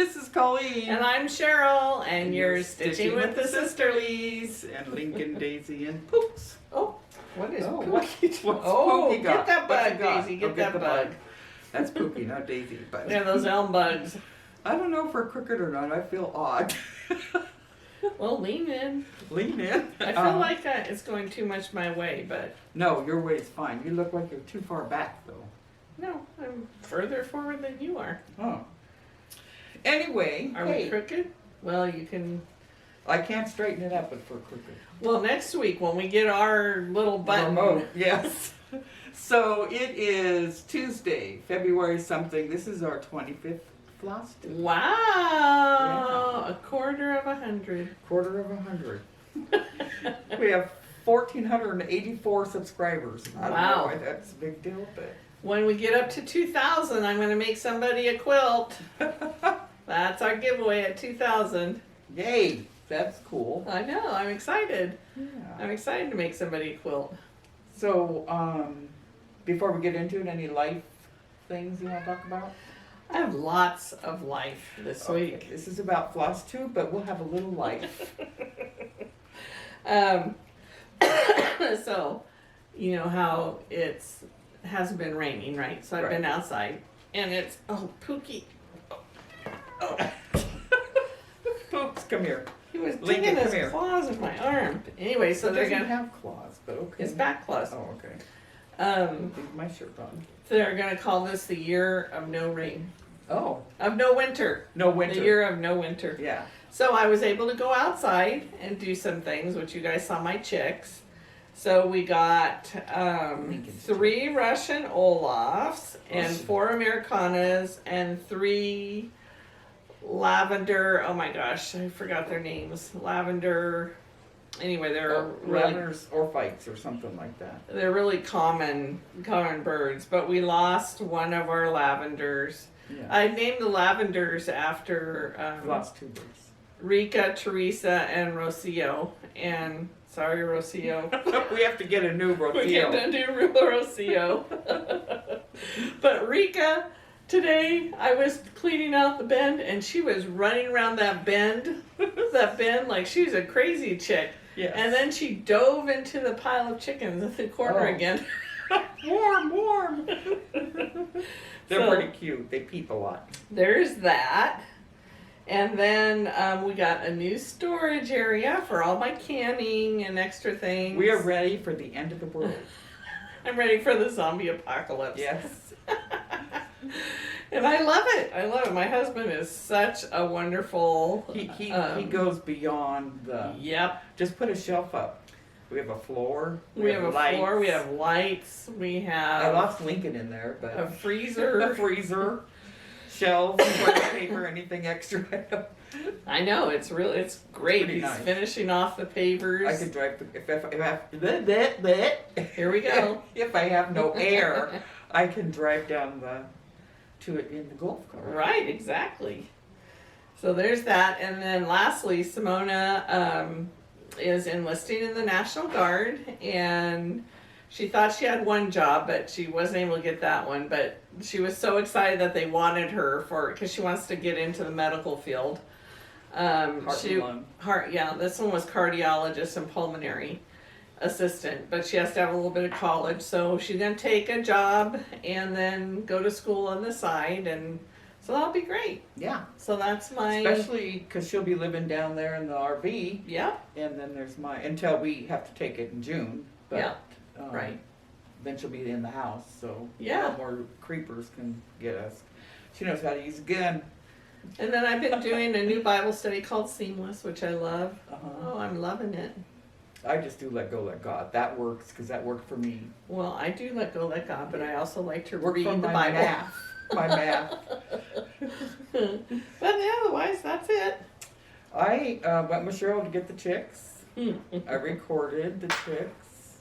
This is Colleen. And I'm Cheryl, and you're Stitching with the Sisterlies. And Lincoln, Daisy, and Pooks. Oh, what is Pookie? What's Oh, Pookie get that What's bug, he got? Daisy, get Oh, that the bug. That's Pookie, not Daisy. But Yeah, those elm bugs. I don't know if we're crooked or not. I feel odd. Well, lean in. Lean in. I feel like it's going too much my way, but No, your way's fine. You look like you're too far back, though. no, I'm further forward than you are. Oh. Anyway, Are we crooked? Well, you can. I can't straighten it up if we're crooked. Well, next week when we get our little button. Remote, yes. So it is Tuesday, February something. This is our 25th Floss Day. Wow! A quarter of 100. Quarter of 100. We have 1,484 subscribers. I don't know Wow. why that's a big deal, but When we get up to 2,000, I'm going to make somebody a quilt. That's our giveaway at 2,000. yay, that's cool. I know, I'm excited. Yeah. I'm excited to make somebody a quilt. So, before we get into it, any life things you want to talk about? I have lots of life this week. This is about floss too, but we'll have a little life. So, you know how hasn't been raining, right? So I've been outside, and it's Pookie. Oh. Poops, come here. He was Lincoln, digging come his here. claws in my arm. Anyway, so It they're doesn't gonna have claws, but okay. his back claws. Oh, okay. Um, My shirt on. they're gonna call this the year of no rain, Oh, of no winter. no winter. The year of no winter. Yeah. So I was able to go outside and do some things, which you guys saw my chicks. So we got 3 Russian Olafs and 4 Americanas and 3 lavender. Oh my gosh, I forgot their names. Lavender. Anyway, they're really Runners or fights or something like that. they're really common birds. But we lost one of our lavenders. Yeah. I named the lavenders after Floss tubers. Rika, Teresa, and Rocio. And sorry, Rocio. We have to get a new We Rocio. can't do Rocio. But Rika, today I was cleaning out the bend, and she was running around that bend, like she was a crazy chick. Yes. And then she dove into the pile of chickens in the corner Oh. again. warm. They're So- pretty cute. They peep a lot. There's that. And then we got a new storage area for all my canning and extra things. We are ready for the end of the world. I'm ready for the zombie apocalypse. Yes. And I love it. I love it. My husband is such a wonderful. He goes beyond the. Yep. Just put a shelf up. We have a floor. We have a lights. floor. We have lights. We have I lost Lincoln in there, but a freezer. a freezer, shelves, toilet paper, anything extra. I know it's great. Pretty He's nice. finishing off the pavers. I could drive if Here we go. If I have no air, I can drive down to it in the golf cart. Right, exactly. So there's that, and then lastly, Simona is enlisting in the National Guard, and she thought she had one job, but she wasn't able to get that one. But she was so excited that they wanted her because she wants to get into the medical field. Heart and lung. This one was cardiologist and pulmonary assistant, but she has to have a little bit of college, so she's gonna take a job and then go to school on the side, and so that'll be great. Yeah. So that's my Especially because she'll be living down there in the RV, yeah. and then there's until we have to take it in June. But, Yeah. Right. Then she'll be in the house, so Yeah. no more creepers can get us. She knows how to use a gun. And then I've been doing a new Bible study called Seamless, which I love. Uh-huh. Oh, I'm loving it. I just do let go, let God. That works because that worked for me. Well, I do let go, let God, but I also like to Worked read for the my Bible. math. My math. But otherwise, that's it. I went with Cheryl to get the chicks. I recorded the chicks.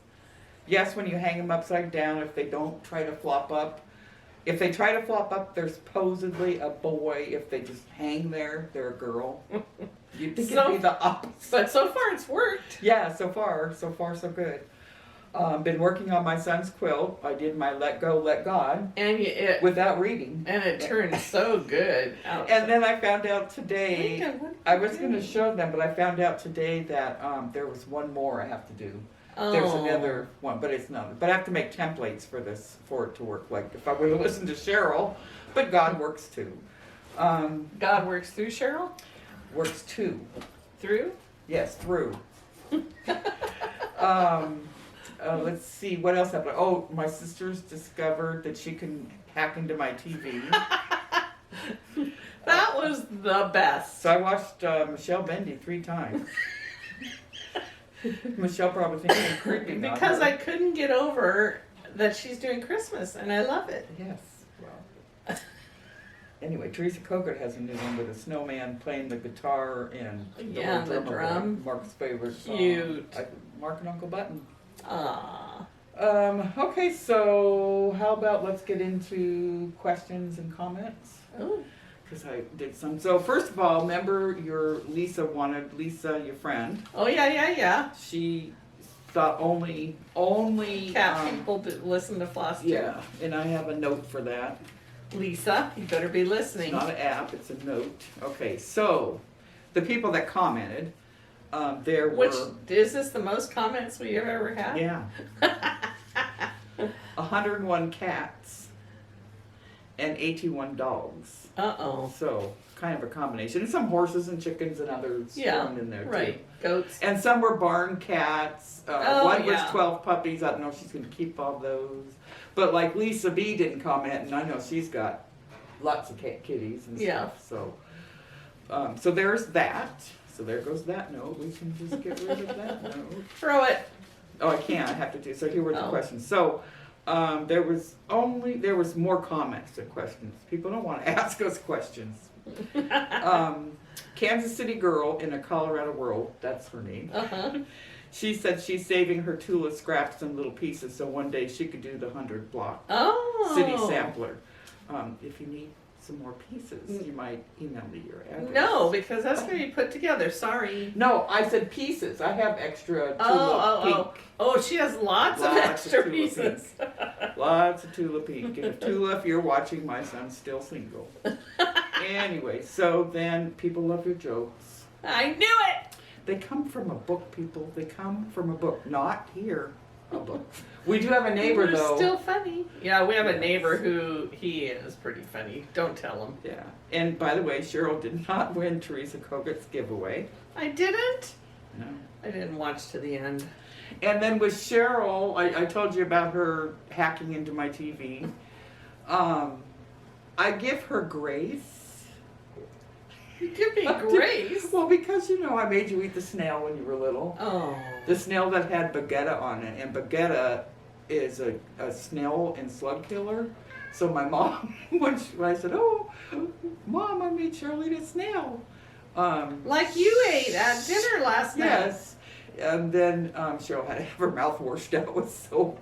Yes, when you hang them upside down, if they don't try to flop up. If they try to flop up, they're supposedly a boy. If they just hang there, they're a girl. You'd think it'd be the opposite. But so far it's worked. Yeah, so far so good. Been working on my son's quilt. I did my Let Go, Let God And without reading. and it turned so good. And then I found out today, What I was going to show them, but I found out today that there was one more I have to do. There's another one, but it's not. But I have to make templates for this, for it to work. Like if I were to listen to Cheryl, but God works too. God works through Cheryl? Works too. Through? Yes, through. Let's see, what else happened? Oh, my sister's discovered that she can hack into my TV. That was the best. So I watched Michelle Bendy 3 times. Michelle probably thinks I'm creepy. Because I couldn't get over that she's doing Christmas, and I love it. Yes, well. Anyway, Teresa Coker has a new one with a snowman playing the guitar and Yeah, the drum. Mark's favorite song. Cute. Mark and Uncle Button. Aww. Okay, so how about let's get into questions and comments? Oh. Because I did some. So first of all, remember Lisa, your friend. Oh yeah. She thought only Cat people listen to Floss too. Yeah, and I have a note for that. Lisa, you better be It's listening. not an app, it's a note. Okay, so the people that commented, there were. Which is this the most comments we have ever had? Yeah. 101 cats and 81 dogs. Uh-oh. So kind of a combination. And some horses and chickens and others Yeah, thrown in there too. right. Goats. And some were barn cats. Oh, One was yeah. 12 puppies. I don't know if she's going to keep all those. But like Lisa B didn't comment, and I know she's got lots of kitties and Yeah. stuff. So, so there's that. So there goes that note. We can just get rid of that note. Throw it. Oh, I can't. I have to do. So here were the Oh. questions. So there was more comments than questions. People don't want to ask us questions. Kansas City girl in a Colorado world. That's her name. Uh-huh. She said she's saving her Tula scraps in little pieces so one day she could do the 100 block Oh. city sampler. If you need some more pieces, you might email me your address. No, because that's going to be put together. Sorry. No, I said pieces. I have extra Tula pink. Oh, she has lots of Lots of extra Tula pieces. Lots of Tula pink. And if Tula, if you're watching, my son's still single. Anyway, so then people love your jokes. I knew it. They come from a book, people. They come from a book, not here. A book. We do have a neighbor, We're though. still funny. Yeah, we have a neighbor who he is pretty funny. Don't tell him. Yeah. And by the way, Cheryl did not win Teresa Koget's giveaway. I didn't. No. I didn't watch to the end. And then with Cheryl, I told you about her hacking into my TV. I give her grace. You give me grace. Well, because I made you eat the snail when you were little. Oh. The snail that had baguetta on it, and baguetta is a snail and slug killer. So my mom, when I said, "Oh, Mom, I made Cheryl eat a snail," Like you ate at dinner last night. yes, and then Cheryl had to have her mouth washed out with soap.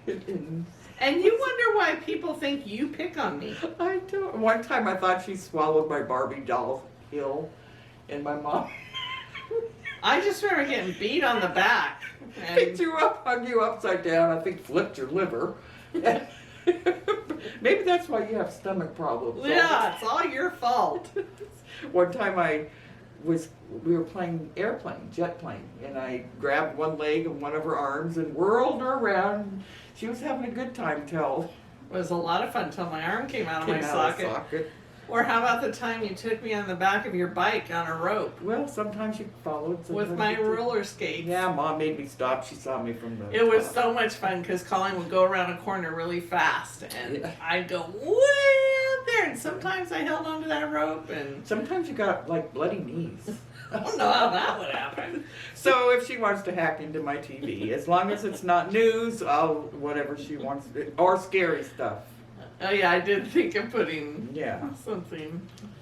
And you wonder why people think you pick on me. I don't. One time I thought she swallowed my Barbie doll heel, and my mom I just remember getting beat on the back. picked you up, hung you upside down. I think flipped your liver. Maybe that's why you have stomach problems. Yeah, it's all your fault. One time we were playing jet plane, and I grabbed one leg and one of her arms and whirled her around. She was having a good time till It was a lot of fun till my arm came out of my came out of the socket. socket. Or how about the time you took me on the back of your bike on a rope Well, sometimes you followed. with sometimes my you didn't. roller skates? Yeah, Mom made me stop. She saw me from the It was top. so much fun because Colin would go around a corner really fast and Yeah. I'd go way up there and sometimes I held onto that rope and Sometimes you got like bloody knees. I don't know how that would happen. So if she wants to hack into my TV, as long as it's not news, I'll whatever she wants to, or scary stuff. Oh yeah, I did think of putting Yeah. something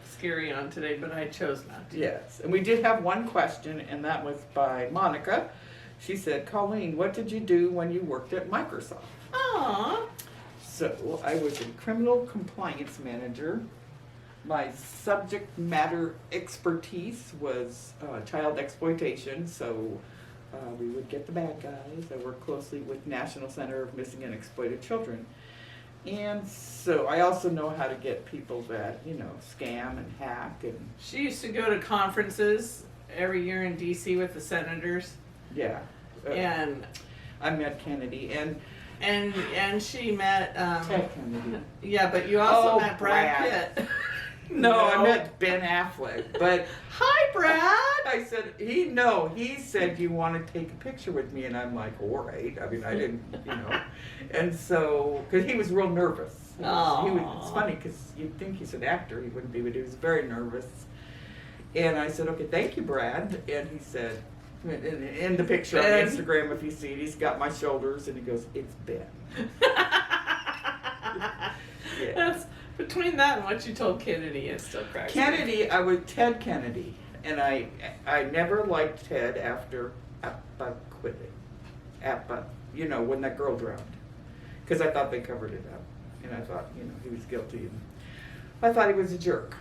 scary on today, but I chose not to. Yes, and we did have one question, and that was by Monica. She said, "Colleen, what did you do when you worked at Microsoft?" Aww. So I was a criminal compliance manager. My subject matter expertise was child exploitation, so we would get the bad guys. I work closely with National Center of Missing and Exploited Children. And so I also know how to get people that, you know, scam and hack and She used to go to conferences every year in DC with the senators, yeah. and I met Kennedy and she met Ted Kennedy. yeah, but you also Oh, met Brad Brad. Pitt. No, I met Ben Affleck, but Hi, Brad. I said, he said, you want to take a picture with me? And I'm like, all right. I mean, I didn't, you know. And so, because he was real nervous. It's funny because you'd think he's an actor, he wouldn't be, but he was very nervous. And I said, okay, thank you, Brad. And he said, in the picture Ben. on Instagram, if you see it, he's got my shoulders and he goes, it's Ben. Yeah. That's between that and what you told Kennedy, it still cracks me. Kennedy, I was Ted Kennedy, and I never liked Ted after Appa quit it. Appa, you know, when that girl drowned, because I thought they covered it up, and I thought, you know, he was guilty, and I thought he was a jerk.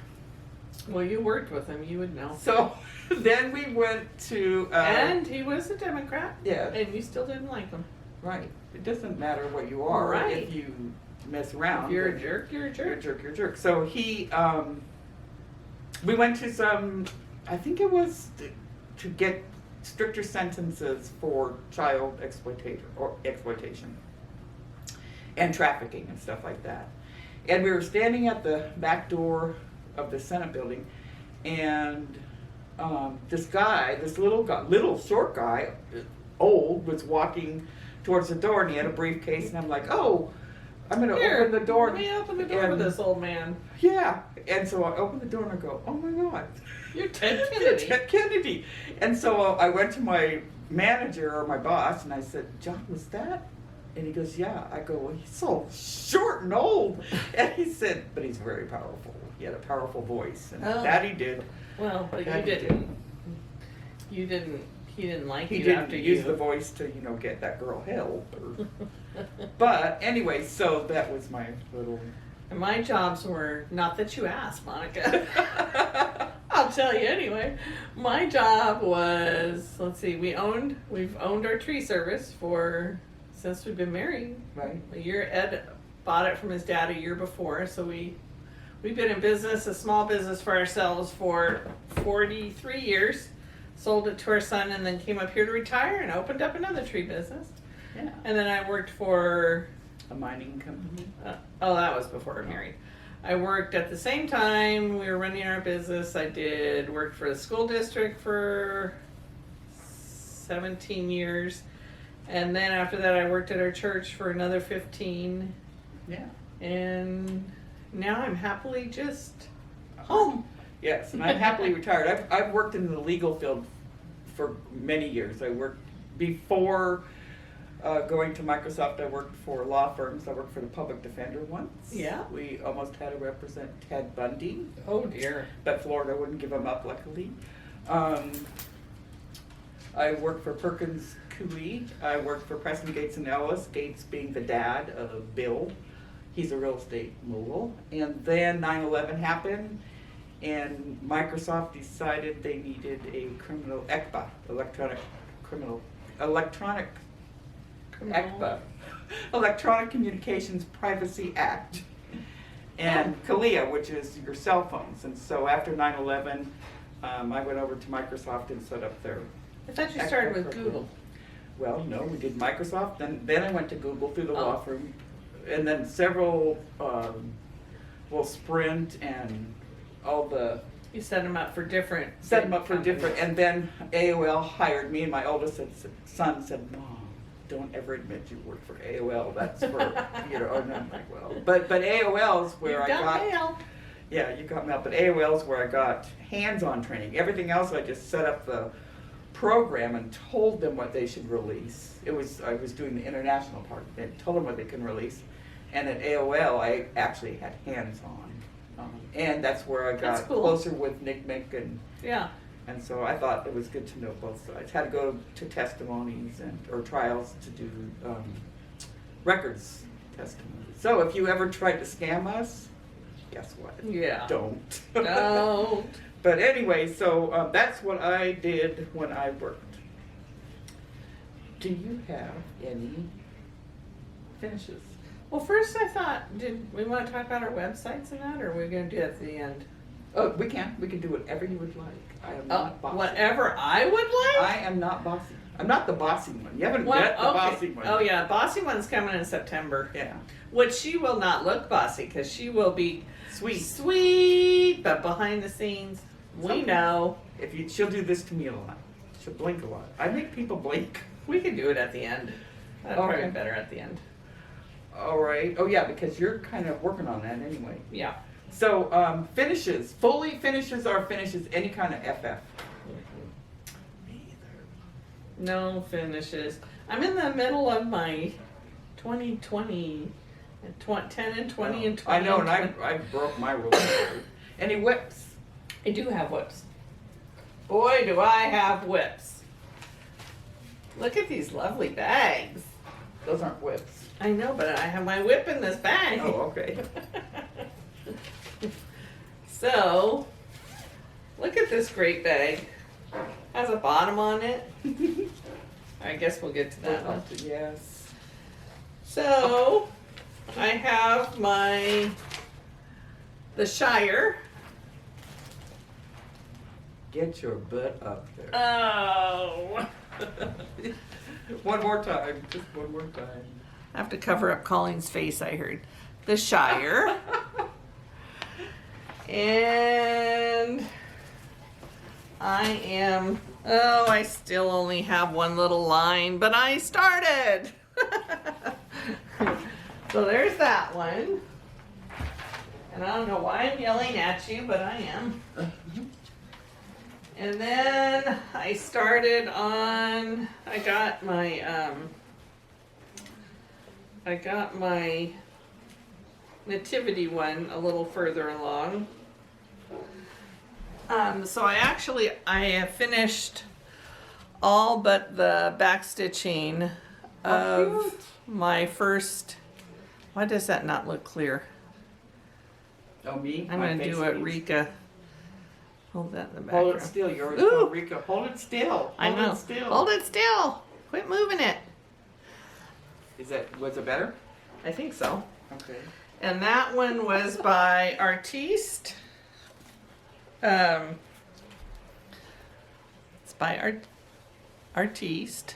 Well, you worked with him, you would know. So then we went to And he was a Democrat. yeah, And you still didn't like him. right. It doesn't matter what you are Right. if you mess around. If you're a then jerk, you're a jerk. You're a jerk, you're a jerk. So we went to some, I think it was to get stricter sentences for child exploitation and trafficking and stuff like that. And we were standing at the back door of the Senate building, and this little short guy, old, was walking towards the door, and he had a briefcase, and I'm like, oh, I'm gonna open the door. Let me open the door for this old man. Yeah, and so I opened the door and I go, oh my God. You're Ted You're Kennedy. Ted Kennedy. And so I went to my manager or my boss and I said, John, was that? And he goes, yeah. I go, well, he's so short and old. And he said, but he's very powerful. He had a powerful voice. And that he did. Well, but That you he didn't. You didn't. He didn't like He you didn't after use you. the voice to, you know, get that girl help. But anyway, so that was my little... And my jobs were, not that you asked, Monica. I'll tell you anyway. My job was, let's see, we've owned our tree service since we've been married. Right. Ed bought it from his dad a year before, so we've been in business, a small business for ourselves for 43 years. Sold it to our son and then came up here to retire and opened up another tree business. Yeah. And then I worked for A mining company. that was before we were married. I worked at the same time we were running our business. I worked for the school district for 17 years. And then after that I worked at our church for another 15. Yeah. And now I'm happily just home. Yes, and I'm happily retired. I've worked in the legal field for many years. I worked before going to Microsoft. I worked for law firms. I worked for the public defender once. Yeah. We almost had to represent Ted Bundy, Oh dear. but Florida wouldn't give him up, luckily. I worked for Perkins Coie. I worked for Preston Gates and Ellis. Gates being the dad of Bill. He's a real estate mogul. And then 9/11 happened. And Microsoft decided they needed a criminal ECPA, electronic ECPA, Electronic Communications Privacy Act, and CALIA, which is your cell phones. And so after 9/11, I went over to Microsoft and set up their. I thought you started with Google. Well, no, we did Microsoft, then I went to Google through the law Oh. firm, and then several, Sprint and all the. You set them up for different. Set them up for companies. different, and then AOL hired me, and my oldest son said, Mom, don't ever admit you work for AOL, that's for, you know, and I'm like, well, but AOL's where You've I got got, mail. yeah, you got mail, but AOL's where I got hands-on training. Everything else, I just set up the program and told them what they should release. I was doing the international part, and told them what they can release, and at AOL, I actually had hands-on. And that's where I That's got cool. closer with Nick Mick, Yeah. and so I thought it was good to know both sides. Had to go to testimonies or trials to do records testimonies. So if you ever tried to scam us, guess what? Yeah. Don't. No. But anyway, so that's what I did when I worked. Do you have any finishes? Well, first I thought, did we want to talk about our websites and that, or are we going to do it at the end? Oh, we can. We can do whatever you would like. I am not bossy. Whatever I would like? I am not bossy. I'm not the bossy one. You haven't met the bossy one. Oh yeah, bossy one's coming in September. Yeah. Which she will not look bossy because she will be Sweet. but behind the scenes, we Something. know. She'll do this to me a lot. She'll blink a lot. I make people blink. We could do it at the end. That'd probably Okay. be better at the end. All right. Oh yeah, because you're kind of working on that anyway. Yeah. So finishes, fully finishes are finishes, any kind of FF. No finishes. I'm in the middle of my 2020, 10 and 20 and 20. I know, and and 20. I broke my rule. Any whips? I do have whips. Boy, do I have whips. Look at these lovely bags. Those aren't whips. I know, but I have my whip in this bag. Oh, okay. So, look at this great bag. Has a bottom on it. I guess we'll get to that one. Yes. So, I have the Shire. Get your butt up there. Oh. One more time. Just one more time. I have to cover up Colleen's face, I heard. The Shire. And I still only have one little line, but I started. So there's that one. And I don't know why I'm yelling at you, but I am. And then I started on, I got my nativity one a little further along. So I have finished all but the back stitching of my first, why does that not look clear? Oh, me? I'm My going to face do it, needs- Rika. Hold that in the background. Hold it still. You're always Ooh. telling Rika, hold it still. I know. It still. Hold it still. Quit moving it. Was it better? I think so. Okay. And that one was by Artiste. It's by Artiste.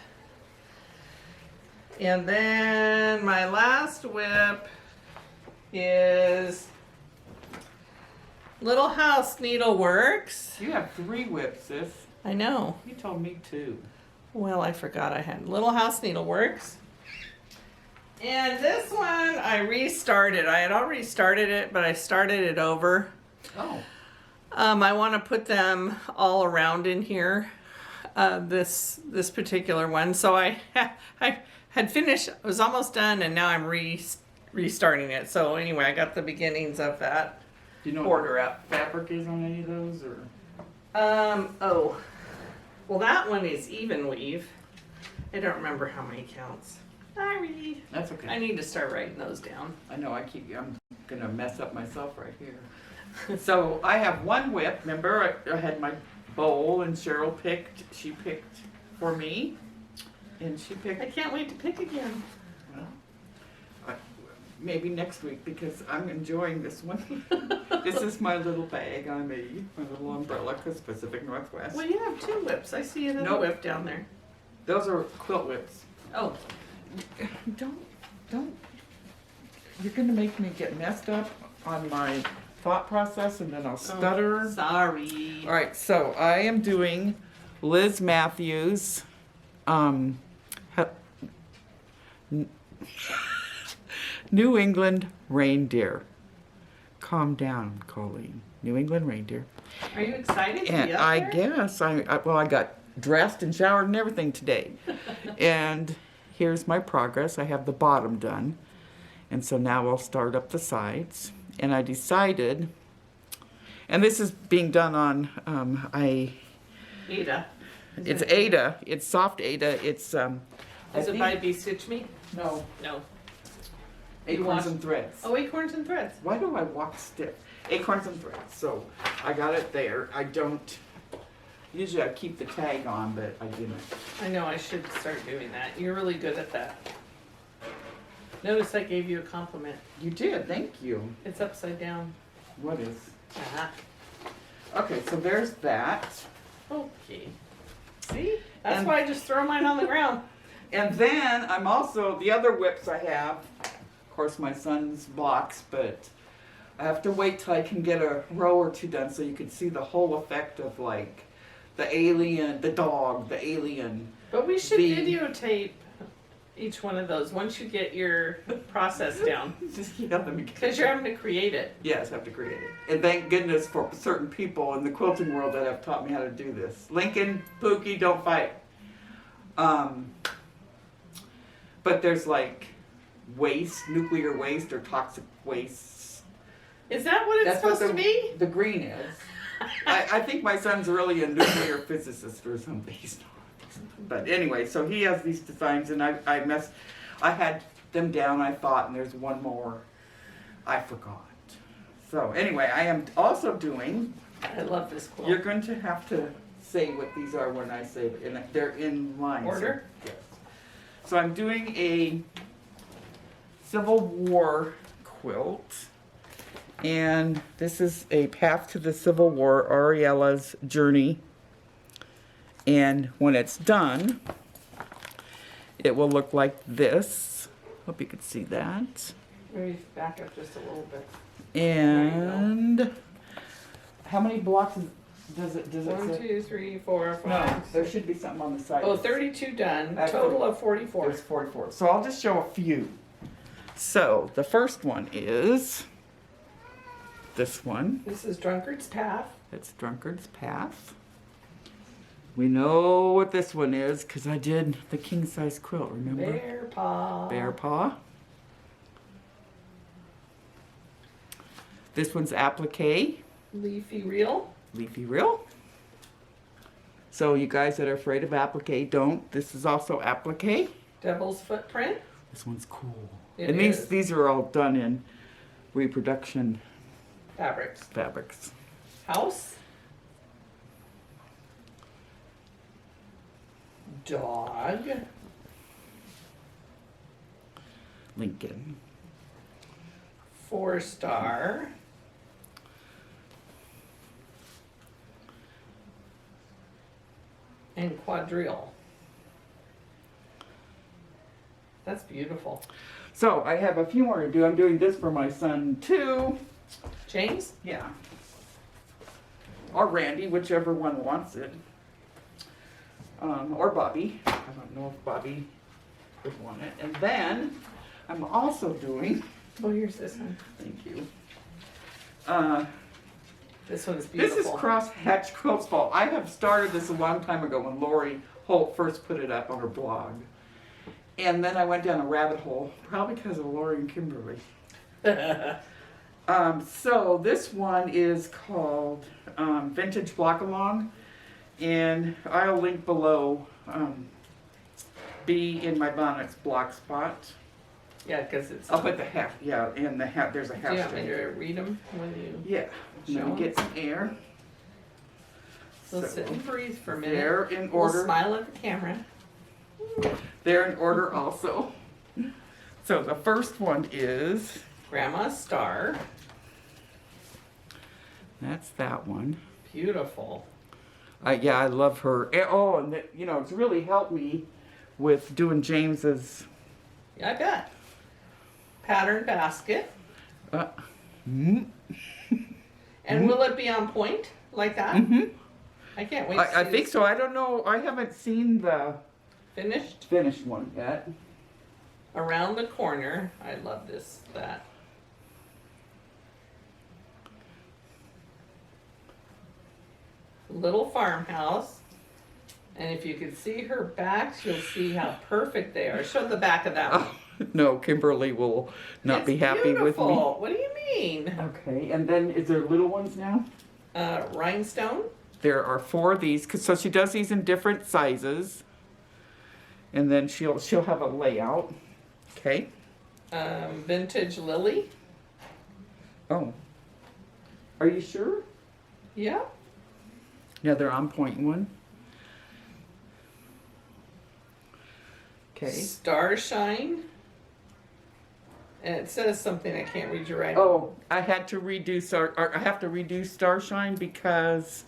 And then my last whip is Little House Needleworks. You have 3 whips, sis. I know. You told me 2. Well, I forgot I had Little House Needleworks. And this one I restarted. I had already started it, but I started it over. Oh. I want to put them all around in here. This particular one. So I had finished. I was almost done, and now I'm restarting it. So anyway, I got the beginnings of that. Do you know Border up. fabric is on any of those, or? Oh. Well, that one is even weave. I don't remember how many counts. Sorry. That's okay. I need to start writing those down. I know, I'm gonna mess up myself right here. So I have one whip, remember I had my bowl and Cheryl she picked for me. And she picked, I can't wait to pick again. well, maybe next week because I'm enjoying this one. This is my little bag I made, my little umbrella, because Pacific Northwest. Well, you have 2 whips. I see another Nope. whip down there. Those are quilt whips. Oh. Don't, you're gonna make me get messed up on my thought process and then I'll stutter. Sorry. All right, so I am doing Liz Matthews, New England Reindeer. Calm down, Colleen. New England Reindeer. Are you excited to And be up I there? guess, I got dressed and showered and everything today. And here's my progress. I have the bottom done. And so now I'll start up the sides. And I decided, and this is being done on, Ada. it's Ada. It's soft Ada. It's, Is it by Be Stitch Me? No, No. Acorns and Threads. Oh, Acorns and Threads. Why do I walk stiff? Acorns and Threads. So I got it there. I don't, Usually I keep the tag on, but I didn't. I know I should start doing that. You're really good at that. Notice I gave you a compliment. You did, thank you. It's upside down. What is? Uh-huh. Okay, so there's that. Okay. See? That's And- why I just throw mine on the ground. And then I'm also, the other whips I have, of course my son's blocks, but I have to wait till I can get a row or two done so you can see the whole effect of like the alien, the dog, the alien. But we should The- videotape each one of those once you get your process down. Just let me get Because you're having to create it. Yes, I have to create it. And thank goodness for certain people in the quilting world that have taught me how to do this. Lincoln, Pookie, don't fight. But there's like waste, nuclear waste or toxic waste. Is that what it's That's what supposed to be? the green is. I think my son's really a nuclear physicist or something. He's not. But anyway, so he has these designs and I had them down, I thought, and there's one more I forgot. So anyway, I am also doing, I love this quilt. you're going to have to say what these are when I say it, and they're in line. Order? So, yes. So I'm doing a Civil War quilt, and this is a Path to the Civil War, Aurelia's Journey. And when it's done, it will look like this. Hope you can see that. Maybe back up just a little bit. And how many blocks does it 1, say? 2, 3, 4, 5. No, there should be something on the side. Oh, 32 done. That's Total of 44. There's 44. So I'll just show a few. So the first one is this one. This is Drunkard's Path. It's Drunkard's Path. We know what this one is because I did the king size quilt, remember? Bear Paw. Bear Paw. This one's Applique, Leafy Reel. Leafy Reel. So you guys that are afraid of Applique, don't. This is also Applique. Devil's Footprint. This one's cool. It And is. these are all done in reproduction Fabrics. fabrics. House. Dog. Lincoln. 4-star. And quadrille. That's beautiful. So I have a few more to do. I'm doing this for my son too. James? Yeah. Or Randy, whichever one wants it. Or Bobby. I don't know if Bobby would want it. And then I'm also doing, Oh, here's this one. thank you. This one's This beautiful. is Cross Hatch Quilt's fault. I have started this a long time ago when Lori Holt first put it up on her blog. And then I went down a rabbit hole, probably because of Lori and Kimberly. So this one is called Vintage Block Along, and I'll link below B in my bonnet's block spot. Yeah, because it's. I'll put the hat, yeah, and the hat, there's a Do you want me hashtag. to read them when you. Yeah, let Show me 'em. get some air. So sit and breathe for a minute. They're in We'll order. smile at the camera. They're in order also. So the first one is, Grandma's Star. that's that one. Beautiful. Yeah, I love her. Oh, and it's really helped me with doing James's. Yeah, I bet. Pattern basket. Mm, And will it be on point like that? mm-hmm. I can't wait to see I think this. so. I don't know. I haven't seen the Finished. finished one yet. Around the corner. I love this, that. Little farmhouse. And if you could see her backs, you'll see how perfect they are. Show the back of that one. Oh, no, Kimberly will not It's be happy with me. beautiful. What do you mean? Okay, and then is there little ones now? Rhinestone. There are 4 of these, so she does these in different sizes, and then she'll have a layout. Okay. Vintage lily. Oh. Are you sure? Yeah. Another on point one. Okay. Starshine. And it says something I can't read your writing. Oh, I had to redo I have to redo Starshine because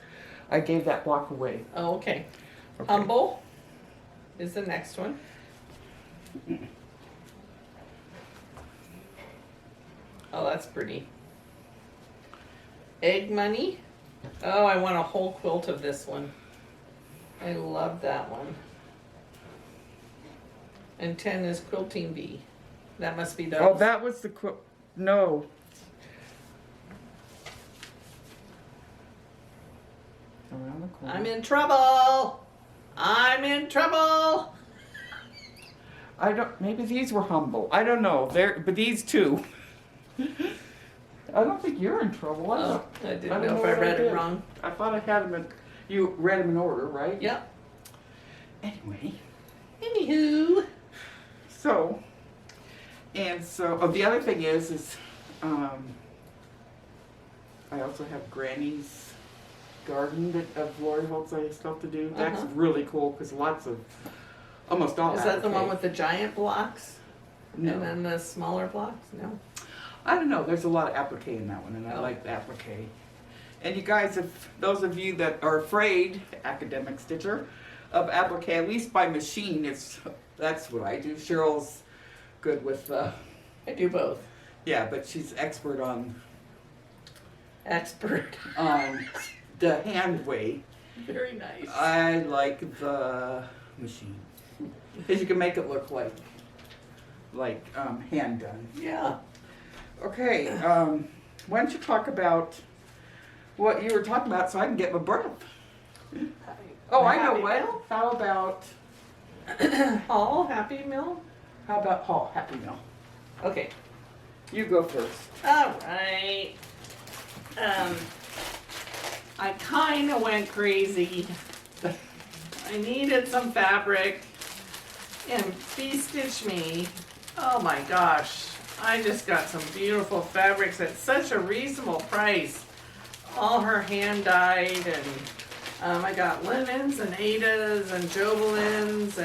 I gave that block away. Oh, okay. Okay. Humble is the next one. Oh, that's pretty. Egg Money. Oh, I want a whole quilt of this one. I love that one. And 10 is Quilting Bee. That must be those. Oh, that was the no. Around the corner. I'm in trouble. I'm in trouble. I don't. Maybe these were humble. I don't know. But these two. I don't think you're in trouble. Oh, I didn't know if what I read it did. wrong. I thought I had them in. You read them in order, right? Yep. Anyway. Anywho. So. Oh, the other thing is, I also have Granny's garden of Lori Holt's I stuff to do. That's really cool because almost all. Is that the one with the giant blocks? No. And then the smaller blocks? No. I don't know. There's a lot of applique in that one, and I Oh. like the applique. And you guys, if those of you that are afraid, academic stitcher, of applique, at least by machine, that's what I do. Cheryl's good with. I do both. Yeah, but she's expert on Expert. the hand way. Very nice. I like the machine because you can make it look like hand done. Yeah. Okay, why don't you talk about what you were talking about so I can get my breath? Oh, I know Happy what. Meal? How about All Happy Meal? Paul Happy Meal? Okay. You go first. All right. I kind of went crazy. I needed some fabric, and Bee Stitch Me. Oh my gosh. I just got some beautiful fabrics at such a reasonable price. All her hand dyed, and I got linens and Adas and Jobelins,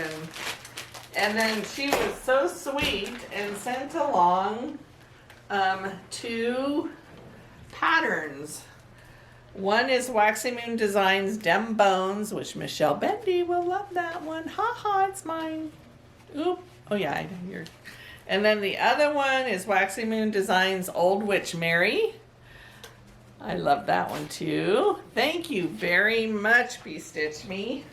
and then she was so sweet and sent along 2 patterns. One is Waxy Moon Designs Dem Bones, which Michelle Bendy will love that one. Ha ha, it's mine. Oop. Oh yeah, you're. And then the other one is Waxy Moon Designs Old Witch Mary. I love that one too. Thank you very much, Bee Stitch Me.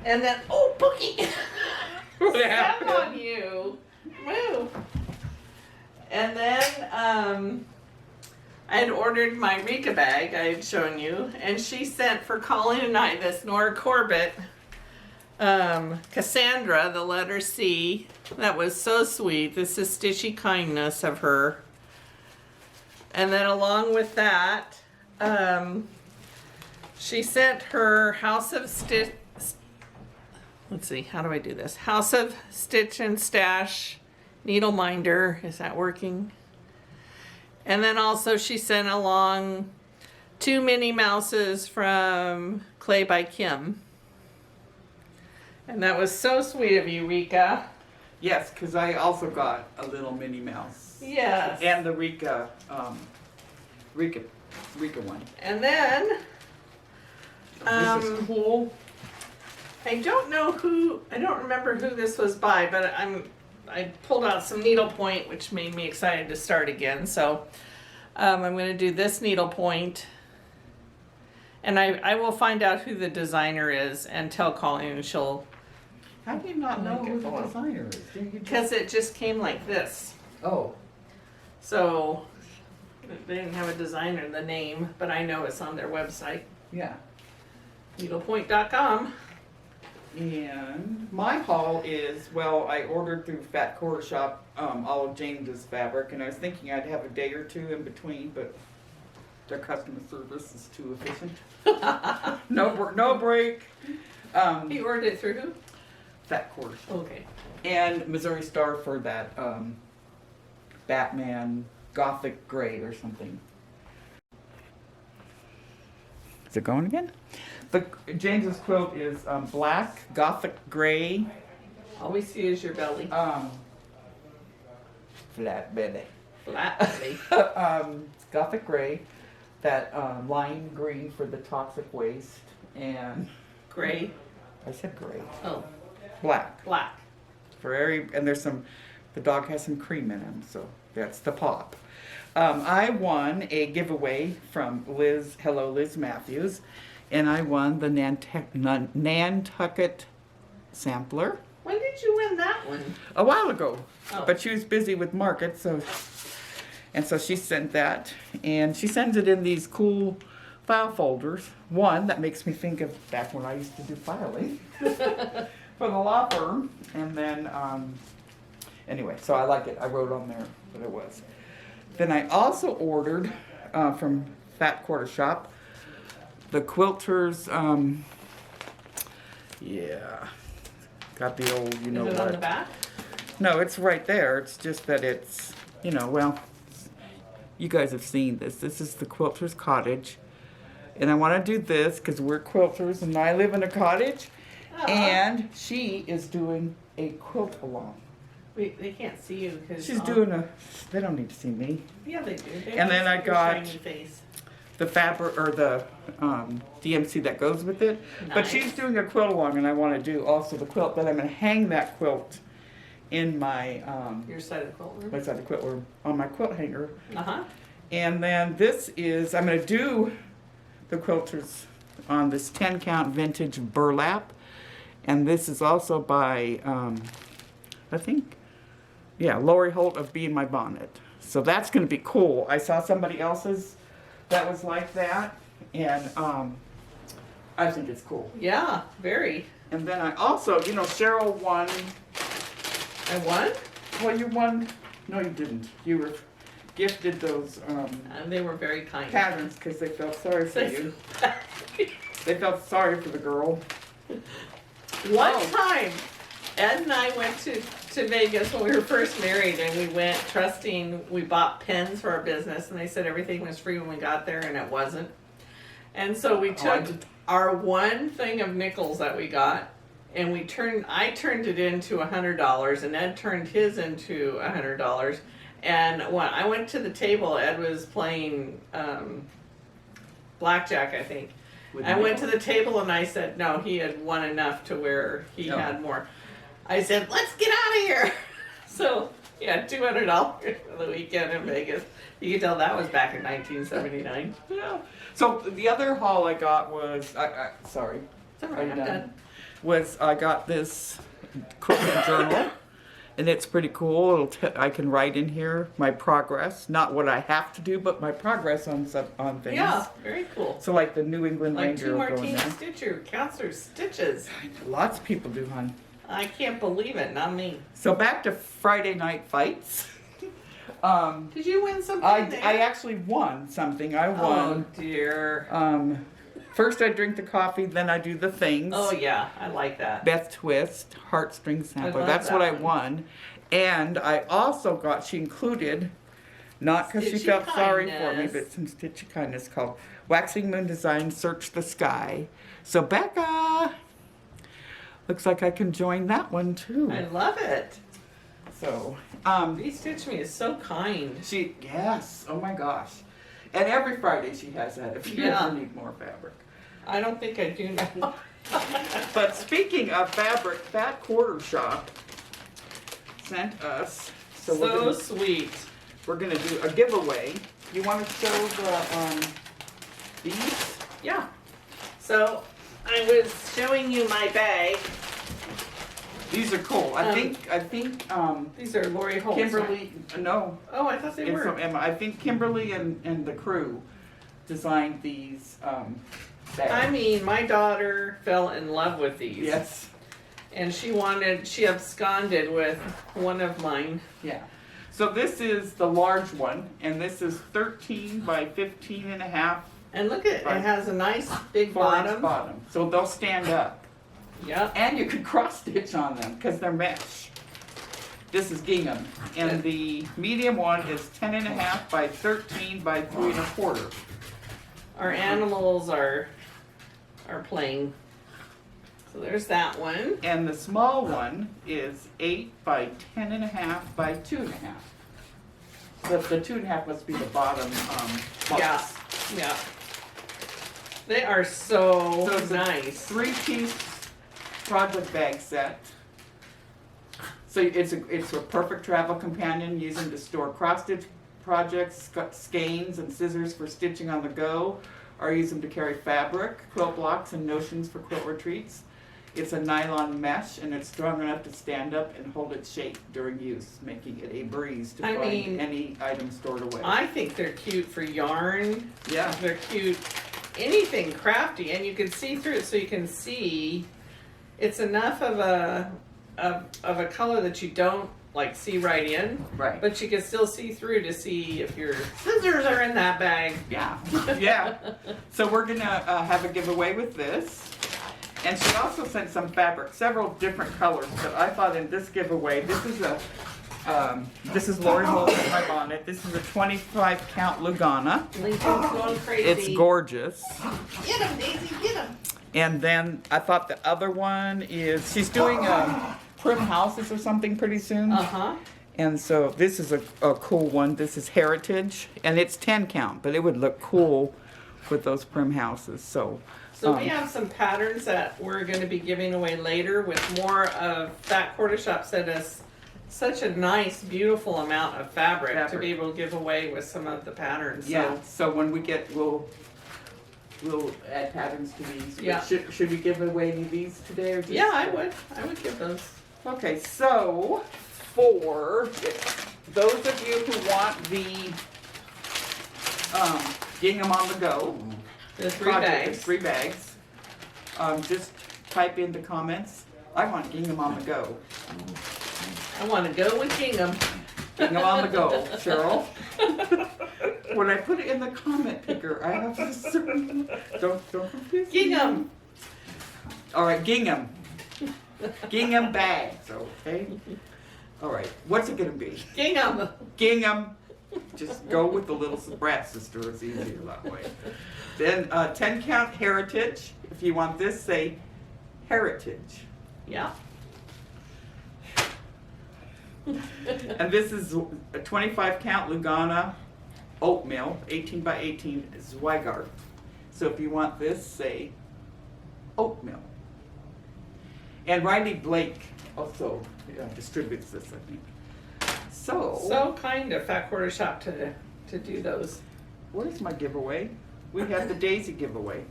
And then, oh, Bookie! What Step happened? on you. Move. And then, I had ordered my Rika bag I had shown you, and she sent for Colleen and I this Nora Corbett Cassandra, the letter C. That was so sweet. This is Stitchy Kindness of her. And then along with that, she sent her House of Stitch. Let's see, how do I do this? House of Stitch and Stash needle minder. Is that working? And then also she sent along 2 Minnie Mouses from Clay by Kim. And that was so sweet of you, Rika. Yes, because I also got a little Minnie Mouse. Yes. And the Rika one. And then, This is cool. I don't remember who this was by, but I pulled out some needlepoint, which made me excited to start again. So I'm going to do this needlepoint, and I will find out who the designer is and tell Colleen, and she'll. How do you not know Make it who the full. designer is? Didn't you Because it just came like this. Oh. So they didn't have a designer, the name, but I know it's on their website, Yeah. needlepoint.com. And my haul is, well, I ordered through Fat Quarter Shop all of James's fabric, and I was thinking I'd have a day or two in between, but their customer service is too efficient. No break. He ordered it through who? Fat Quarter Shop. Okay. And Missouri Star for that Batman Gothic Gray or something. Is it going again? The James's quilt is black, gothic gray, All we see is your belly. flat belly. Flat belly. Gothic gray, that lime green for the toxic waste, and Gray. I said gray. Oh, Black. black. For every, and there's some, the dog has some cream in him, so that's the pop. I won a giveaway from Liz, hello Liz Matthews, and I won the Nantucket sampler When did you win that one? a while ago, Oh. but she was busy with market, so she sent that, and she sends it in these cool file folders. One that makes me think of back when I used to do filing for the law firm, and then anyway, so I like it. I wrote on there what it was. Then I also ordered from Fat Quarter Shop the quilters. Yeah, got the old, you know Is it what? on the back? No, it's right there. It's just that it's, you know, well, you guys have seen this. This is the quilter's cottage. And I want to do this because we're quilters and I live in a cottage. Aw. And she is doing a quilt along. Wait, they can't see you because She's doing a, they don't need to see me. Yeah, they do. They And then want to I see your got- shiny face. The fabric or the DMC that goes with it. But Nice. she's doing a quilt along and I want to do also the quilt. But I'm going to hang that quilt in my, Your side of the quilt room. what's that, the quilt room, on my quilt hanger. Uh-huh. And then this is, I'm going to do the quilters on this 10 count vintage burlap. And this is also by, I think, yeah, Lori Holt of Be in My Bonnet. So that's going to be cool. I saw somebody else's that was like that. And I think it's cool. Yeah, very. And then I also, you know, Cheryl won, I won? well, you won, no you didn't. You were gifted those And they were very kind. patterns because they felt sorry for you. They felt sorry for the girl. One Oh. time, Ed and I went to Vegas when we were first married, and we went trusting, we bought pens for our business, and they said everything was free when we got there, and it wasn't. And so we I took did- our one thing of nickels that we got, and I turned it into $100, and Ed turned his into $100. And when I went to the table, Ed was playing blackjack, I think. With I went to nickels. the table and I said, no, he had won enough to where he Oh. had more. I said, let's get out of here. So, yeah, $200 for the weekend in Vegas. You can tell that was back in 1979. Yeah. So the other haul I got was, sorry, It's all Are right, you I'm done? done. was I got this quilting journal, and it's pretty cool. I can write in here my progress, not what I have to do, but my progress on things. Yeah, very cool. So like the New England Like Ranger two will go in Martini there. Stitcher counselor stitches. Lots of people do, hon. I can't believe it, not me. So back to Friday night fights. Did you win something I there? actually won something. I Oh won. dear. First I drink the coffee, then I do the things. Oh yeah, I like that. Beth Twist, Heartstring Sampler. love That's that what I one. won. And I also got, she included, not because she Stitchy felt sorry for me, kindness. but some stitchy kindness called Waxing Moon Design Search the Sky. So Becca, looks like I can join that one too. I love it. So, Be Stitch Me is so kind. yes, oh my gosh. And every Friday she has that if you Yeah. ever need more fabric. I don't think I do now. But speaking of fabric, Fat Quarter Shop sent us, so Sweet. we're gonna do a giveaway. You wanna show the, these? Yeah. So I was showing you my bag. These are cool. I think, These are Lori Holt's. Kimberly, no, Oh, I thought they it's were. from Emma. I think Kimberly and the crew designed these, bags. I mean, my daughter fell in love with these. Yes, And she absconded with one of mine. yeah. So this is the large one, and this is 13 by 15 and a half, And look at it, Right. it has a nice big 4-inch bottom. bottom. So they'll stand up. Yep. And you could cross stitch on them because they're mesh. This is gingham. And the medium one is 10 and a half by 13 by 3 1/4. Our animals are are plain. So there's that one. And the small one is 8 by 10.5 by 2.5. The 2.5 must be the bottom box. Yeah, yeah. They are so So it's a nice. 3-piece project bag set. So it's a perfect travel companion, using to store cross-stitch projects, skeins, and scissors for stitching on the go, or use them to carry fabric, quilt blocks, and notions for quilt retreats. It's a nylon mesh, and it's strong enough to stand up and hold its shape during use, making it a breeze to find any item stored away. I think they're cute for yarn. Yeah. They're cute. Anything crafty, and you can see through it, so you can see. It's enough of a color that you don't like see right in, Right. but you can still see through to see if your scissors are in that bag. Yeah, yeah. So we're gonna have a giveaway with this. And she also sent some fabric, several different colors, but I thought in this giveaway, this is Lori Holt in my bonnet. This is a 25 count Lugana. Lincoln's going crazy. It's gorgeous. Get him, Daisy, get him. And then I thought the other one is, she's doing Prim Houses or something pretty soon. Uh-huh. And so this is a cool one. This is Heritage, and it's 10 count, but it would look cool with those Prim Houses. So we have some patterns that we're going to be giving away later, with more of Fat Quarter Shop sent us such a nice, beautiful amount of fabric to be able to give away with some of the patterns. Yeah. So when we get, we'll add patterns to these. Yeah. Should we give away any of these today, or just? Yeah, I would give those. Okay. So for those of you who want the gingham on the go. The 3 bags. 3 bags. Just type in the comments, I want gingham on the go. I want to go with gingham. Gingham on the go, Cheryl. When I put it in the comment picker, I have to certain, don't confuse me. Gingham. All right, gingham. Gingham bags, okay? All right, what's it gonna be? Gingham. Gingham. Just go with the little brat sister, it's easier that way. Then 10 count Heritage. If you want this, say Heritage. Yeah. And this is a 25 count Lugana oatmeal, 18 by 18 Zweigart. So if you want this, say oatmeal. And Riley Blake also distributes this, I think. So kind of Fat Quarter Shop to do those. Where's my giveaway? We had the daisy giveaway.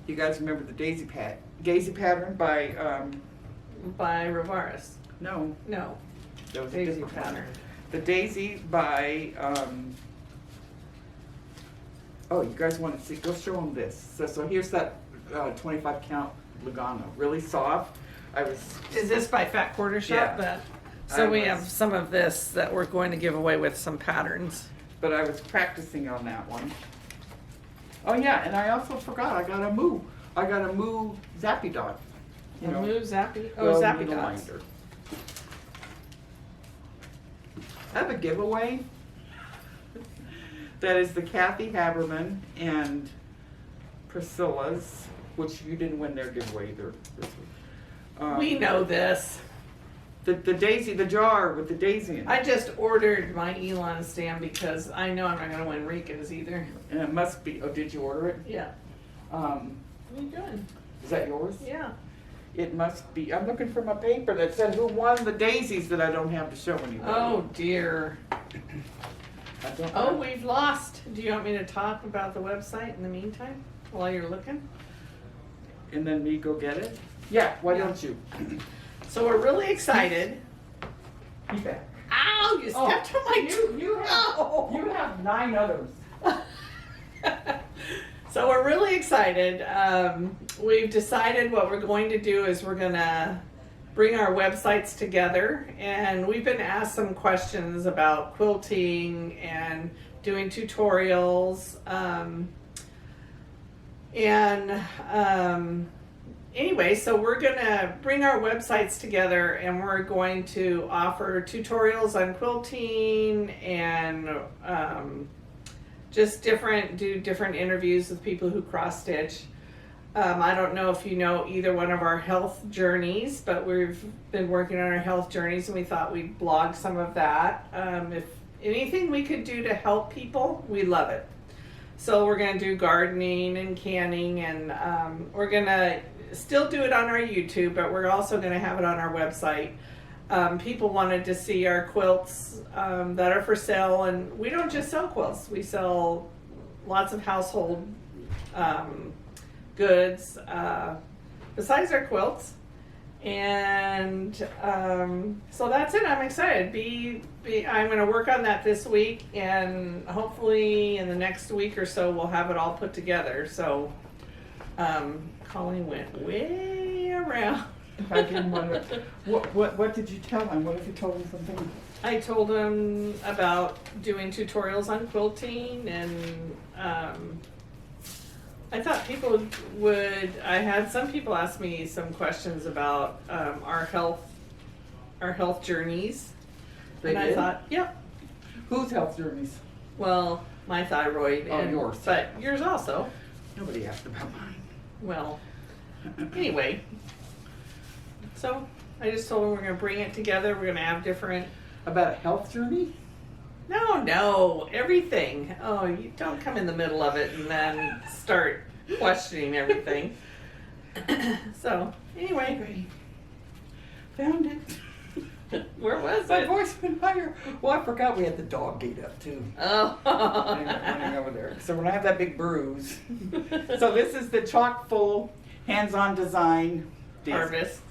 You guys remember the daisy pattern by Rivaris. No, No. that was a Daisy different one. pattern. The daisy by oh, you guys want to see? Go show them this. So here's that 25 count Lugana, really soft. Is this by Fat Quarter Shop? Yeah. So we have some of this that we're going to give away with some patterns. But I was practicing on that one. Oh yeah, and I also forgot, I got a moo Zappy Dot. You know, Moo Zappy? Oh, well, Zappy needle Dots. minder. I have a giveaway. That is the Kathy Haberman and Priscilla's, which you didn't win their giveaway either this week. We know this. The daisy, the jar with the daisy in it. I just ordered my Elon stand because I know I'm not going to win Rika's either. And it must be, oh, did you order it? Yeah. What are you doing? Is that yours? Yeah. It must be, I'm looking for my paper that said who won the daisies that I don't have to show anybody. Oh dear. I don't Oh, know. we've lost. Do you want me to talk about the website in the meantime while you're looking? And then me go get it? Yeah, why Yeah. don't you? So we're really excited. You bet. Ow, you stepped on my You have 9 others. So we're really excited. We've decided what we're going to do is we're going to bring our websites together, and we've been asked some questions about quilting and doing tutorials. Anyway, so we're going to bring our websites together, and we're going to offer tutorials on quilting and just do different interviews with people who cross stitch. I don't know if you know either one of our health journeys, but we've been working on our health journeys and we thought we'd blog some of that. If anything we could do to help people, we love it. So we're going to do gardening and canning, and we're going to still do it on our YouTube, but we're also going to have it on our website. People wanted to see our quilts that are for sale, and we don't just sell quilts. We sell lots of household goods besides our quilts. And so that's it. I'm excited. I'm going to work on that this week, and hopefully in the next week or so we'll have it all put together. So Colleen went way around. I didn't want to. What did you tell him? What if you told him something? I told him about doing tutorials on quilting, and I thought people would. I had some people ask me some questions about our health journeys, They and I did? thought, yep. Whose health journeys? Well, my thyroid. Oh, and yours. But yours also. Nobody asked about mine. Well, anyway. So I just told him we're going to bring it together. We're going to have different. About a health journey? No, everything. Oh, you don't come in the middle of it and then start questioning everything. So, anyway. Found it. Where was My it? voice went higher. Well, I forgot we had the dog gate up too. Oh. Running over there. So when I have that big bruise. So this is the chock full hands-on design daisy. Harvest.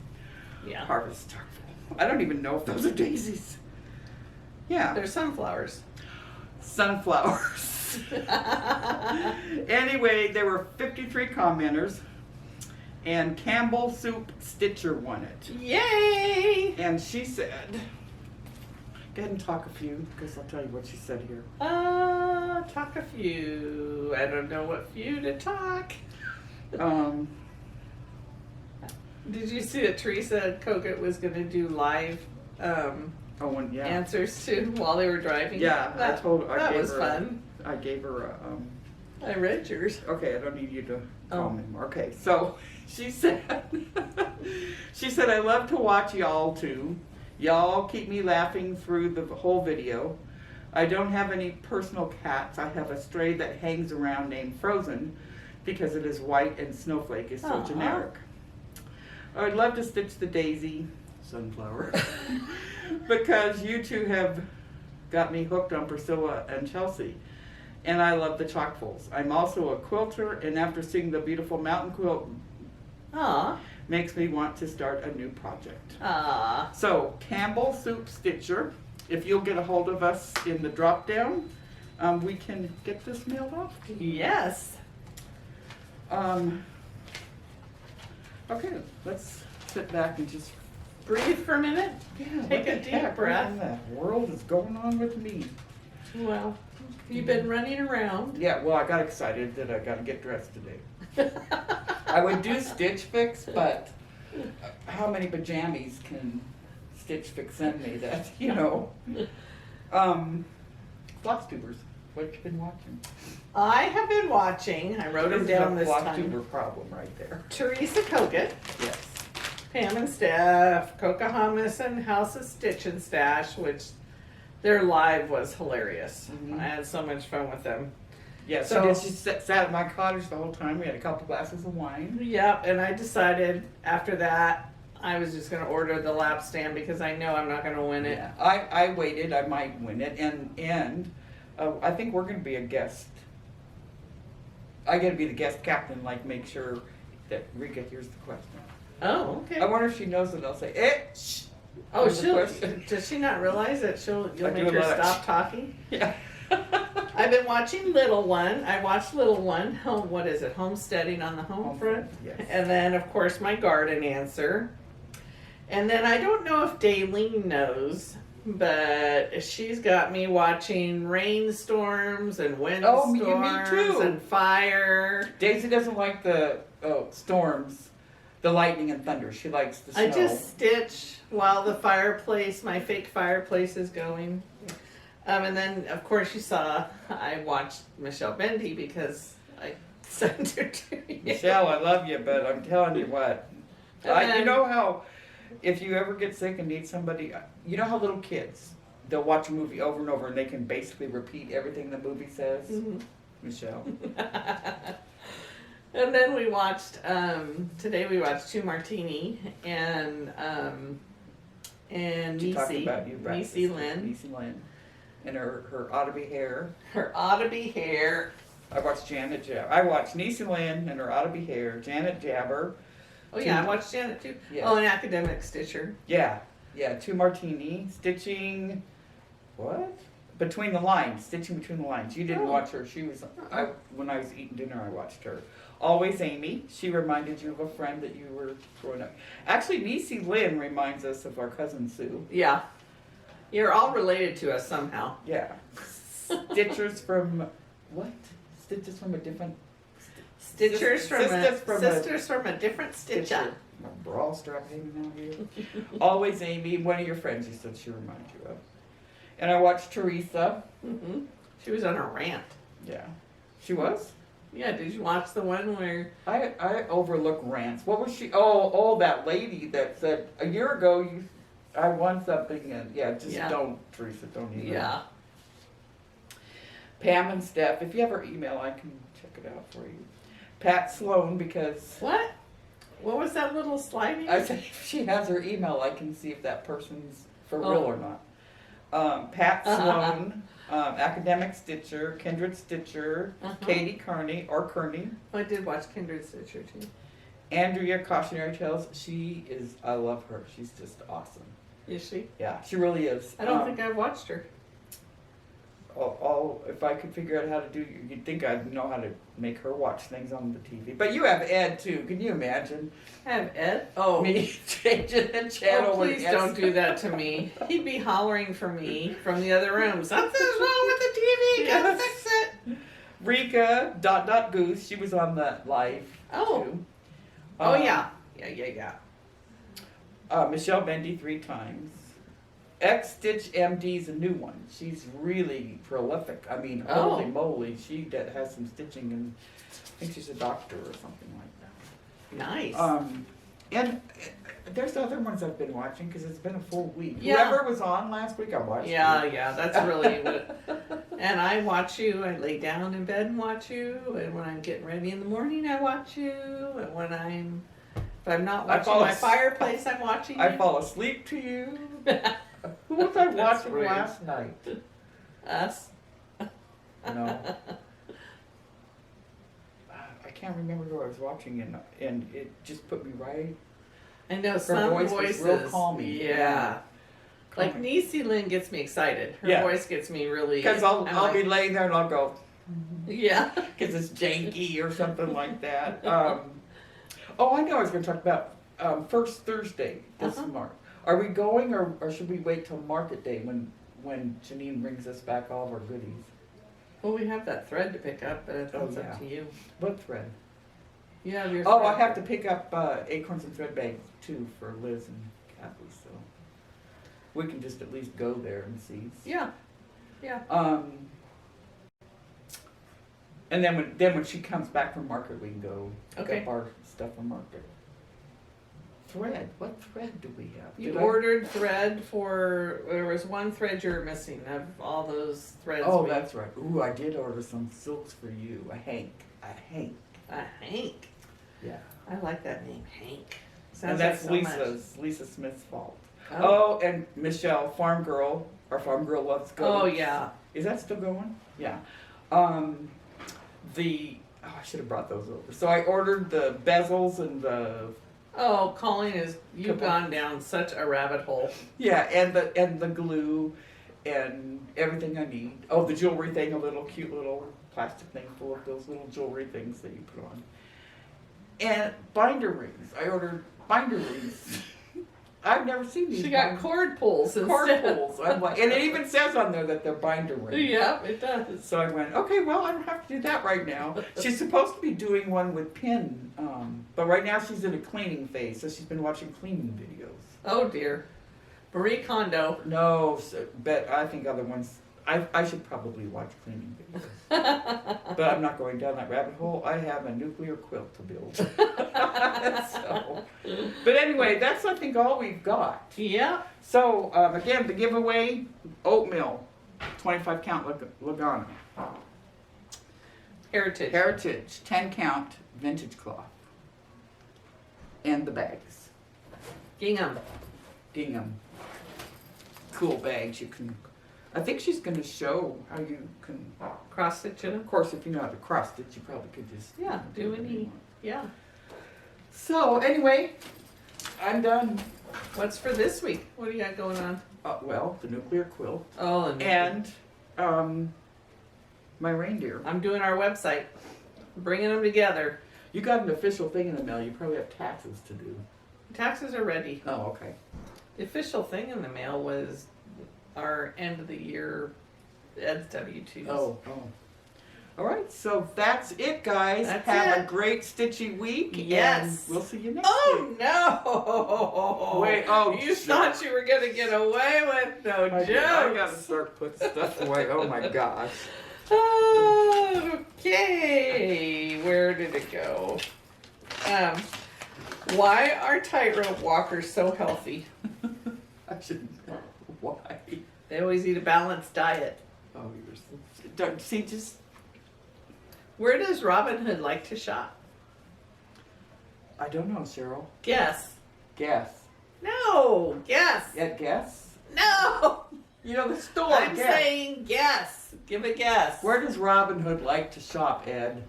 Yeah. Harvest chock full. I don't even know if those are daisies. Yeah. They're sunflowers. Sunflowers. Anyway, there were 53 commenters, and Campbell Soup Stitcher won it. Yay! And she said, go ahead and talk a few, because I'll tell you what she said here. Talk a few. I don't know what few to talk. Did you see that Teresa Kogut was going to do live Yeah. answers to while they were driving? Yeah, that, that gave was her, fun. I gave her a, I read yours. okay, I don't need you to Oh. call me anymore. Okay, so she said, I love to watch y'all too. Y'all keep me laughing through the whole video. I don't have any personal cats. I have a stray that hangs around named Frozen because it is white and Snowflake is so Aw. generic. I would love to stitch the daisy, sunflower, because you two have got me hooked on Priscilla and Chelsea. And I love the chockfuls. I'm also a quilter, and after seeing the beautiful mountain quilt, Aw. makes me want to start a new project. Aw. So, Campbell Soup Stitcher, if you'll get a hold of us in the drop down, we can get this mailed off to you. Yes. Okay, let's sit back and just Breathe for a minute. yeah, Take a what the deep heck, breath. What in the world is going on with me? Well, you've been running around. Yeah, well, I got excited that I got to get dressed today. I would do Stitch Fix, but how many pajamas can Stitch Fix send me that, you know? Floss tubers, what have you been watching? I have been watching. I wrote them down this Floss time. tuber problem right there. Teresa Kogut, Yes. Pam and Steph, Cocahamas and House of Stitch and Stash, which their live was hilarious. Mhm. I had so much fun with them. Yeah, So- she sat at my cottage the whole time. We had a couple glasses of wine. Yep, and I decided after that I was just going to order the lap stand because I know I'm not going to win it. Yeah, I waited. I might win it, and I think we're going to be a guest. I got to be the guest captain. Like, make sure that Rika hears the question. Oh, okay. I wonder if she knows that I'll say, shh. Oh, Here's the she'll. question. Does she not realize that you'll I make do a her lot of- stop talking? Yeah. I've been watching Little One. I watched Little One. What is it? Homesteading on the home front. Yes. And then, of course, my garden answer. And then I don't know if Daylene knows, but she's got me watching rainstorms and Oh, me windstorms too. and fire. Daisy doesn't like the storms, the lightning and thunder. She likes the snow. I just stitch while the fireplace, my fake fireplace is going. And then, of course, you saw I watched Michelle Bendy because I Send it to you. Michelle, I love you, but I'm telling you what. You know how, if you ever get sick and need somebody, you know how little kids, they'll watch a movie over and over and they can basically repeat everything the movie says? Mm-hmm. Michelle. And then we watched, today we watched two Martini and Nisi Lynn. Nisi Lynn. And her ought to be hair. Her ought to be hair. I watched Janet Jabber. I watched Nisi Lynn and her ought to be hair. Janet Jabber. Oh yeah, I watched Janet too. Yeah. Oh, an academic stitcher. Yeah. Yeah, two Martini. Stitching, what? Between the lines. Stitching between the lines. You didn't watch her. She was, when I was eating dinner, I watched her. Always Amy. She reminded you of a friend that you were growing up. Actually, Nisi Lynn reminds us of our cousin Sue. Yeah. You're all related to us somehow. Yeah. Stitchers from, what? Stitches from a different... Sisters from a different stitcher. My bra strap hanging out here. Always Amy, one of your friends you said she reminded you of. And I watched Teresa. Mm-hmm. She was on a rant. Yeah. She was? Yeah, did you watch the one where... I overlook rants. What was she? Oh, that lady that said, a year ago, I won something, and don't, Teresa, don't even. Yeah. Pam and Steph, if you have her email, I can check it out for you. Pat Sloan, because... What? What was that little sliding? I said, if she has her email, I can see if that person's for real or not. Pat Sloan, Academic Stitcher, Kindred Stitcher, Katie Kearney. Oh, I did watch Kindred Stitcher too. Andrea Cautionary Tales, I love her. She's just awesome. Is she? Yeah, she really is. I don't think I've watched her. If I could figure out how to do, you'd think I'd know how to make her watch things on the TV. But you have Ed too. Can you imagine? Have Ed? Oh, me changing the channel. Oh, please don't do that to me. He'd be hollering for me from the other room. Something's wrong with the TV. Gotta fix it. Rika Goose. She was on that live. Oh. Too. Yeah. Michelle Bendy 3 times. X Stitch MD's a new one. She's really prolific. I mean, holy moly, she has some stitching, and I think she's a doctor or something like that. Nice. And there's other ones I've been watching because it's been a full week. Yeah. Whoever was on last week, I watched. Yeah, that's really what. And I watch you. I lay down in bed and watch you. And when I'm getting ready in the morning, I watch you. And when if I'm not watching my fireplace, I'm watching you. I fall asleep to you. Who was I watching rude. last night? Us. No. I can't remember who I was watching, and it just put me right. I know Her voice voices. was real calming. Yeah. Like Nisi Lynn gets me excited. Her voice gets me really. Because I'll be laying there and I'll go. Yeah. Because it's janky or something like that. I know I was going to talk about first Thursday this month. Are we going, or should we wait till market day when Janine brings us back all of our goodies? Well, we have that thread to pick up, but it's up to you. What thread? You have your I have to pick up acorns and thread bags too for Liz and Kathy, so we can just at least go there and see. Yeah. And then when she comes back from market, we can go pick up our stuff from market. Thread. What thread do we have? You ordered thread there was one thread you're missing of all those threads. Oh, that's right. Ooh, I did order some silks for you. A Hank. A Hank. Yeah. I like that name, Hank. And that's Lisa Smith's fault. Oh, and Michelle, Farm Girl. Our Farm Girl Loves Goats. Oh, yeah. Is that still going? Yeah. I should have brought those over. So I ordered the bezels and the... Oh, Colleen, you've gone down such a rabbit hole. Yeah, and the glue and everything I need. Oh, the jewelry thing, a cute little plastic thing full of those little jewelry things that you put on. And binder rings. I ordered binder rings. I've never seen these. She got cord pulls instead. I'm like, and it even says on there that they're binder rings. Yeah, it does. So I went, okay, well, I don't have to do that right now. She's supposed to be doing one with pin, but right now she's in a cleaning phase, so she's been watching cleaning videos. Oh dear, Marie Kondo. No, but I think other ones. I should probably watch cleaning videos. But I'm not going down that rabbit hole. I have a nuclear quilt to build. So, but anyway, that's I think all we've got. Yeah. So again, the giveaway, oatmeal, 25 count Lugano. Heritage, 10 count vintage cloth. And the bags. Gingham. Cool bags you can. I think she's going to show how you can Cross stitch it. Of course, if you know how to cross stitch, you probably could just Do any. Yeah. So anyway, I'm done. What's for this week? What do you got going on? Well, the nuclear quilt Oh, and my reindeer. I'm doing our website. Bringing them together. You got an official thing in the mail. You probably have taxes to do. Taxes are ready. Oh, okay. The official thing in the mail was our end of the year Ed's W-2s. Oh. All right, so that's it, guys. That's have it. a great stitchy week. Yes. And we'll see you next Oh week. no! Wait, oh, you thought you were gonna get away with no jokes. I gotta start putting stuff away. Oh my gosh. Okay, where did it go? Why are tightrope walkers so healthy? I shouldn't know why. They always eat a balanced diet. Oh, you're don't see just. Where does Robin Hood like to shop? I don't know, Cheryl. Guess. No, guess. Yeah, guess. No. You know the store. I'm guess. saying guess. Give a guess. Where does Robin Hood like to shop, Ed?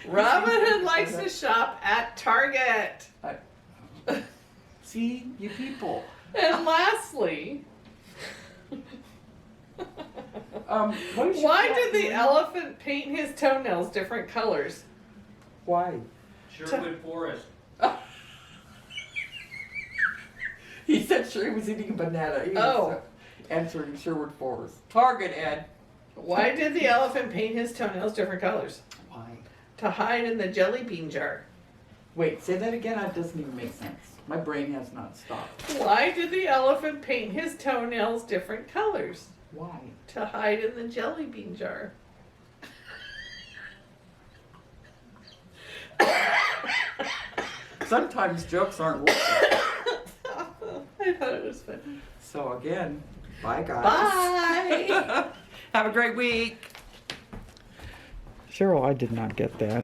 Robin Hood likes to shop at Target. See, you people. And lastly, What is your why cat did the doing? elephant paint his toenails different colors? Why? Sherwood Forest. He said sure he was eating a banana. He was, Oh. answering Sherwood Forest. Target, Ed. Why did the elephant paint his toenails different colors? Why? To hide in the jelly bean jar. Wait, say that again. That doesn't even make sense. My brain has not stopped. Why did the elephant paint his toenails different colors? Why? To hide in the jelly bean jar. Sometimes jokes aren't working. I thought it was funny. So again, bye guys. Bye. Have a great week. Cheryl, I did not get that.